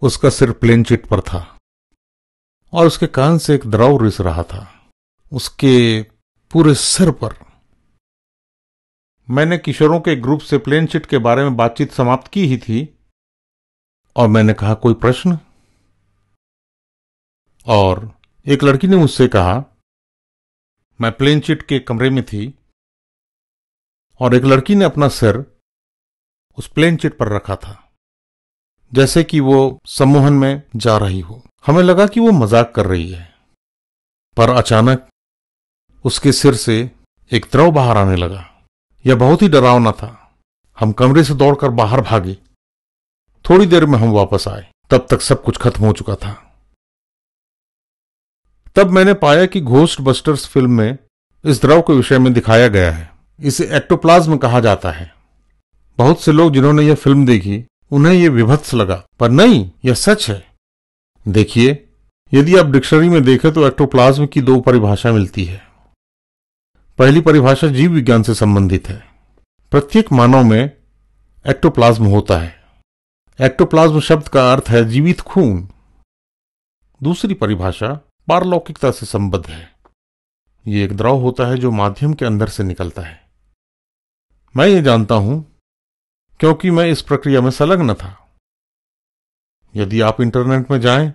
उसका सिर plane chit पर था और उसके कान से एक द्रव रिस रहा था, उसके पूरे सिर पर। मैंने किशोरों के ग्रुप से प्लेन चिट के बारे में बातचीत समाप्त की ही थी और मैंने कहा, कोई प्रश्न? और एक लड़की ने मुझसे कहा, मैं प्लेन चिट के कमरे में थी और एक लड़की ने अपना सिर उस प्लेन चिट पर रखा था, जैसे कि वो सम्मोहन में जा रही हो। हमें लगा कि वो मजाक कर रही है, पर अचानक उसके सिर से एक द्रव बाहर आने लगा। यह बहुत ही डरावना था। हम कमरे से दौड़कर बाहर भागे। थोड़ी देर में हम वापस आए, तब तक सब कुछ खत्म हो चुका था। तब मैंने पाया कि घोस्ट बस्टर्स फिल्म में इस द्रव के विषय में दिखाया गया है। इसे एक्टोप्लाज्म कहा जाता है। बहुत से लोग जिन्होंने यह फिल्म देखी, उन्हें यह विभत्स लगा, पर नहीं, यह सच है। देखिए, यदि आप डिक्शनरी में देखें तो एक्टोप्लाज्म की दो परिभाषा मिलती है। पहली परिभाषा जीव विज्ञान से संबंधित है। प्रत्येक मानव में एक्टोप्लाज्म होता है। एक्टोप्लाज्म शब्द का अर्थ है जीवित खून। दूसरी परिभाषा पारलौकिकता से संबद्ध है। ये एक द्रव होता है जो माध्यम के अंदर से निकलता है। मैं ये जानता हूं क्योंकि मैं इस प्रक्रिया में संलग्न था। यदि आप इंटरनेट में जाएं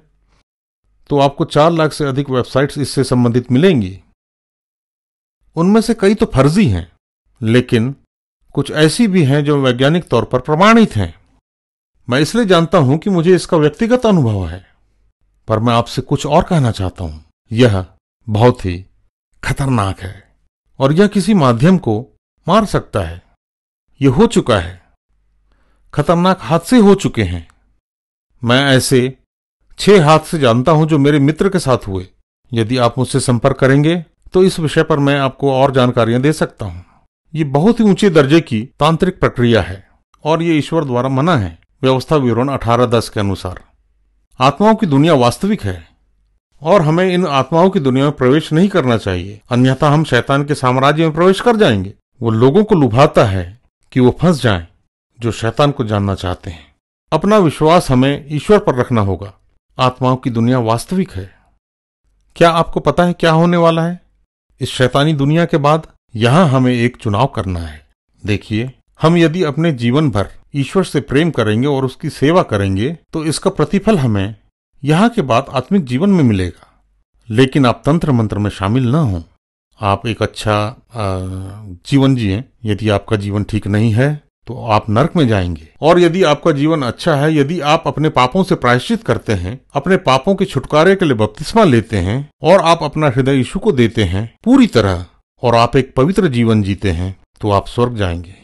तो आपको 4 लाख से अधिक वेबसाइट्स इससे संबंधित मिलेंगी। उनमें से कई तो फर्जी हैं, लेकिन कुछ ऐसी भी हैं जो वैज्ञानिक तौर पर प्रमाणित हैं। मैं इसलिए जानता हूं कि मुझे इसका व्यक्तिगत अनुभव है, पर मैं आपसे कुछ और कहना चाहता हूं। यह बहुत ही खतरनाक है और यह किसी माध्यम को मार सकता है। यह हो चुका है। खतरनाक हादसे हो चुके हैं। मैं ऐसे 6 हादसे जानता हूं जो मेरे मित्र के साथ हुए। यदि आप मुझसे संपर्क करेंगे तो इस विषय पर मैं आपको और जानकारियां दे सकता हूं। ये बहुत ही ऊंचे दर्जे की तांत्रिक प्रक्रिया है और ये ईश्वर द्वारा मना है। व्यवस्था विवरण 1810 के अनुसार आत्माओं की दुनिया वास्तविक है और हमें इन आत्माओं की दुनिया में प्रवेश नहीं करना चाहिए, अन्यथा हम शैतान के साम्राज्य में प्रवेश कर जाएंगे। वो लोगों को लुभाता है कि वो फंस जाएं, जो शैतान को जानना चाहते हैं। अपना विश्वास हमें ईश्वर पर रखना होगा। आत्माओं की दुनिया वास्तविक है। क्या आपको पता है क्या होने वाला है इस शैतानी दुनिया के बाद? यहां हमें एक चुनाव करना है। देखिए, हम यदि अपने जीवन भर ईश्वर से प्रेम करेंगे और उसकी सेवा करेंगे तो इसका प्रतिफल हमें यहां के बाद आत्मिक जीवन में मिलेगा। लेकिन आप तंत्र मंत्र में शामिल न हों। आप एक अच्छा जीवन जिएं। यदि आपका जीवन ठीक नहीं है तो आप नरक में जाएंगे, और यदि आपका जीवन अच्छा है, यदि आप अपने पापों से प्रायश्चित करते हैं, अपने पापों के छुटकारे के लिए बपतिस्मा लेते हैं और आप अपना हृदय यीशु को देते हैं पूरी तरह, और आप एक पवित्र जीवन जीते हैं, तो आप स्वर्ग जाएंगे।